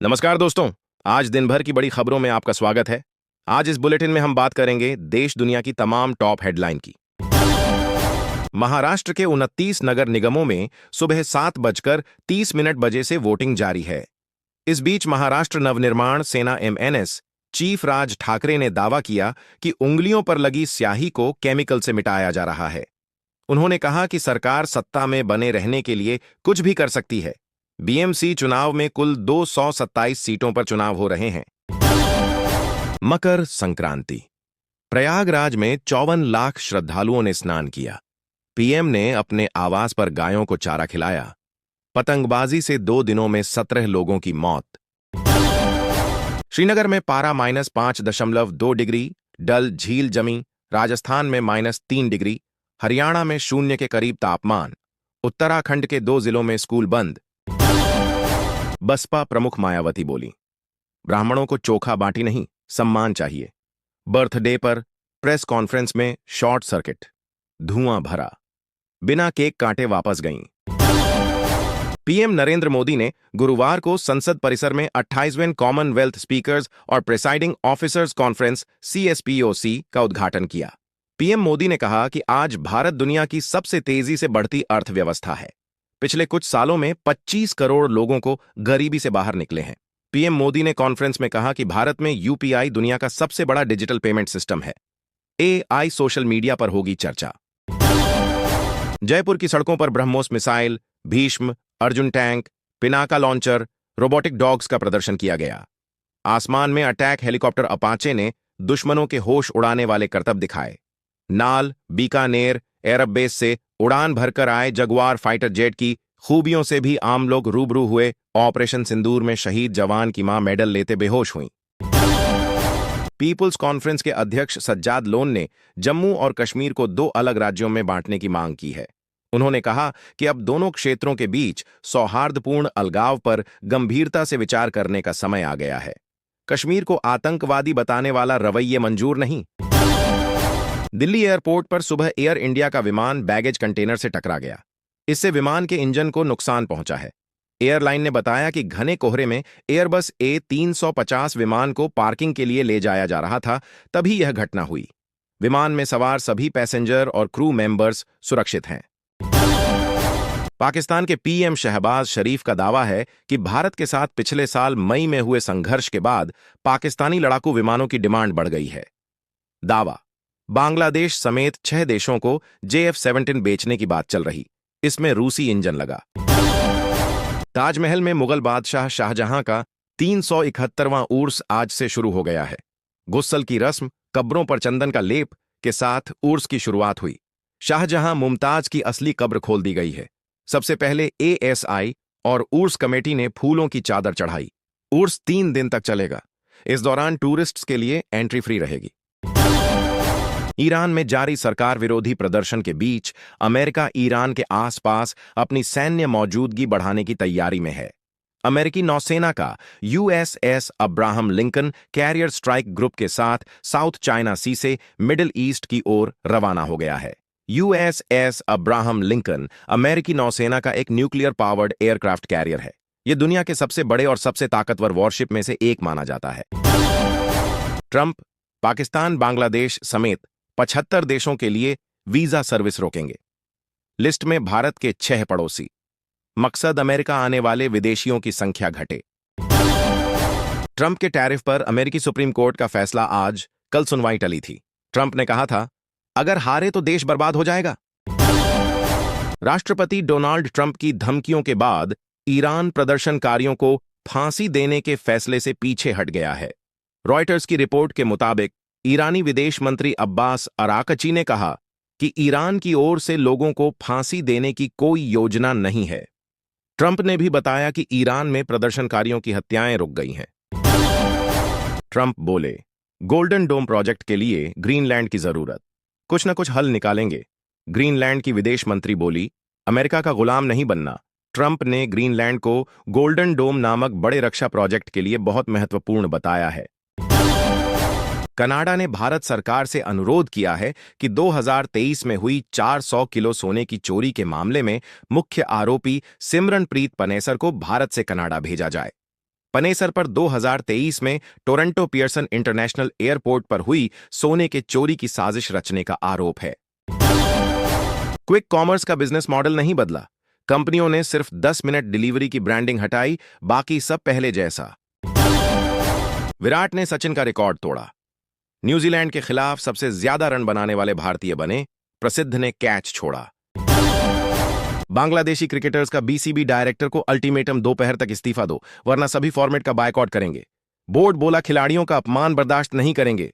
नमस्कार दोस्तों। आज दिन भर की बड़ी खबरों में आपका स्वागत है। आज इस बुलेटिन में हम बात करेंगे देश दुनिया की तमाम टॉप हेडलाइन की। महाराष्ट्र के 29 नगर निगमों में सुबह 7:30 बजे से वोटिंग जारी है। इस बीच महाराष्ट्र नवनिर्माण सेना MNS चीफ राज ठाकरे ने दावा किया कि उंगलियों पर लगी स्याही को केमिकल से मिटाया जा रहा है। उन्होंने कहा कि सरकार सत्ता में बने रहने के लिए कुछ भी कर सकती है। BMC चुनाव में कुल 227 सीटों पर चुनाव हो रहे हैं। मकर संक्रांति। प्रयागराज में 54 लाख श्रद्धालुओं ने स्नान किया। PM ने अपने आवास पर गायों को चारा खिलाया। पतंगबाजी से 2 दिनों में 17 लोगों की मौत। श्रीनगर में पारा -5.2 डिग्री, डल झील जमी। राजस्थान में -3 डिग्री, हरियाणा में 0 के करीब तापमान। उत्तराखंड के 2 जिलों में स्कूल बंद। बसपा प्रमुख मायावती बोली, ब्राह्मणों को चोखा बाटी नहीं, सम्मान चाहिए। बर्थडे पर प्रेस कॉन्फ्रेंस में शॉर्ट सर्किट, धुआं भरा, बिना केक काटे वापस गईं। PM नरेंद्र मोदी ने गुरुवार को संसद परिसर में 28वें कॉमनवेल्थ स्पीकर्स और प्रिसाइडिंग ऑफिसर्स कॉन्फ्रेंस CSPOC का उद्घाटन किया। PM मोदी ने कहा कि आज भारत दुनिया की सबसे तेजी से बढ़ती अर्थव्यवस्था है। पिछले कुछ सालों में 25 करोड़ लोगों को गरीबी से बाहर निकले हैं। PM मोदी ने कॉन्फ्रेंस में कहा कि भारत में UPI दुनिया का सबसे बड़ा डिजिटल पेमेंट सिस्टम है। AI सोशल मीडिया पर होगी चर्चा। जयपुर की सड़कों पर BrahMos missile, Bhishma, Arjun tank, Pinaka launcher, robotic dogs का प्रदर्शन किया गया। आसमान में अटैक हेलीकॉप्टर अपाचे ने दुश्मनों के होश उड़ाने वाले करतब दिखाए। नाल, बीकानेर एयरबेस से उड़ान भरकर आए जगुआर फाइटर जेट की खूबियों से भी आम लोग रूबरू हुए। ऑपरेशन सिंदूर में शहीद जवान की मां मेडल लेते बेहोश हुई। पीपुल्स कॉन्फ्रेंस के अध्यक्ष सज्जाद लोन ने जम्मू और कश्मीर को 2 अलग राज्यों में बांटने की मांग की है। उन्होंने कहा कि अब दोनों क्षेत्रों के बीच सौहार्दपूर्ण अलगाव पर गंभीरता से विचार करने का समय आ गया है। कश्मीर को आतंकवादी बताने वाला रवैये मंजूर नहीं। दिल्ली एयरपोर्ट पर सुबह एयर इंडिया का विमान बैगेज कंटेनर से टकरा गया। इससे विमान के इंजन को नुकसान पहुंचा है। एयरलाइन ने बताया कि घने कोहरे में एयरबस A350 विमान को पार्किंग के लिए ले जाया जा रहा था, तभी यह घटना हुई। विमान में सवार सभी पैसेंजर और क्रू मेंबर्स सुरक्षित हैं। पाकिस्तान के PM शहबाज शरीफ का दावा है कि भारत के साथ पिछले साल मई में हुए संघर्ष के बाद पाकिस्तानी लड़ाकू विमानों की डिमांड बढ़ गई है। दावा, बांग्लादेश समेत 6 देशों को JF-17 बेचने की बात चल रही, इसमें रूसी इंजन लगा। ताजमहल में मुगल बादशाह शाहजहां का 371वां उर्स आज से शुरू हो गया है। गुस्सल की रस्म, कब्रों पर चंदन का लेप के साथ उर्स की शुरुआत हुई। शाहजहां मुमताज की असली कब्र खोल दी गई है। सबसे पहले ASI और उर्स कमेटी ने फूलों की चादर चढ़ाई। उर्स 3 दिन तक चलेगा। इस दौरान टूरिस्ट्स के लिए एंट्री फ्री रहेगी। ईरान में जारी सरकार विरोधी प्रदर्शन के बीच अमेरिका ईरान के आसपास अपनी सैन्य मौजूदगी बढ़ाने की तैयारी में है। अमेरिकी नौसेना का USS Abraham Lincoln carrier strike group के साथ साउथ चाइना सी से मिडिल ईस्ट की ओर रवाना हो गया है। USS अब्राहम लिंकन अमेरिकी नौसेना का एक न्यूक्लियर पावर्ड एयरक्राफ्ट कैरियर है। यह दुनिया के सबसे बड़े और सबसे ताकतवर वॉरशिप में से एक माना जाता है। ट्रंप पाकिस्तान, बांग्लादेश समेत 75 देशों के लिए वीजा सर्विस रोकेंगे। लिस्ट में भारत के 6 पड़ोसी। मकसद, अमेरिका आने वाले विदेशियों की संख्या घटे। ट्रंप के टैरिफ पर अमेरिकी सुप्रीम कोर्ट का फैसला आज, कल सुनवाई टली थी। ट्रंप ने कहा था, अगर हारे तो देश बर्बाद हो जाएगा। राष्ट्रपति डोनाल्ड ट्रंप की धमकियों के बाद ईरान प्रदर्शनकारियों को फांसी देने के फैसले से पीछे हट गया है। रॉयटर्स की रिपोर्ट के मुताबिक ईरानी विदेश मंत्री अब्बास अराकची ने कहा कि ईरान की ओर से लोगों को फांसी देने की कोई योजना नहीं है। ट्रंप ने भी बताया कि ईरान में प्रदर्शनकारियों की हत्याएं रुक गई हैं। ट्रंप बोले, गोल्डन डोम प्रोजेक्ट के लिए ग्रीनलैंड की जरूरत, कुछ न कुछ हल निकालेंगे। ग्रीनलैंड की विदेश मंत्री बोली, अमेरिका का गुलाम नहीं बनना। ट्रंप ने ग्रीनलैंड को गोल्डन डोम नामक बड़े रक्षा प्रोजेक्ट के लिए बहुत महत्वपूर्ण बताया है। कनाडा ने भारत सरकार से अनुरोध किया है कि 2023 में हुई 400 किलो सोने की चोरी के मामले में मुख्य आरोपी सिमरनप्रीत पनेसर को भारत से कनाडा भेजा जाए। पनेसर पर 2023 में टोरंटो पियर्सन इंटरनेशनल एयरपोर्ट पर हुई सोने के चोरी की साजिश रचने का आरोप है। क्विक कॉमर्स का बिजनेस मॉडल नहीं बदला। कंपनियों ने सिर्फ 10 मिनट डिलीवरी की ब्रांडिंग हटाई, बाकी सब पहले जैसा। विराट ने सचिन का रिकॉर्ड तोड़ा। न्यूजीलैंड के खिलाफ सबसे ज्यादा रन बनाने वाले भारतीय बने। प्रसिद्ध ने कैच छोड़ा। बांग्लादेशी क्रिकेटर्स का बीसीबी डायरेक्टर को अल्टीमेटम, दोपहर तक इस्तीफा दो वरना सभी फॉर्मेट का बायकॉट करेंगे। बोर्ड बोला खिलाड़ियों का अपमान बर्दाश्त नहीं करेंगे।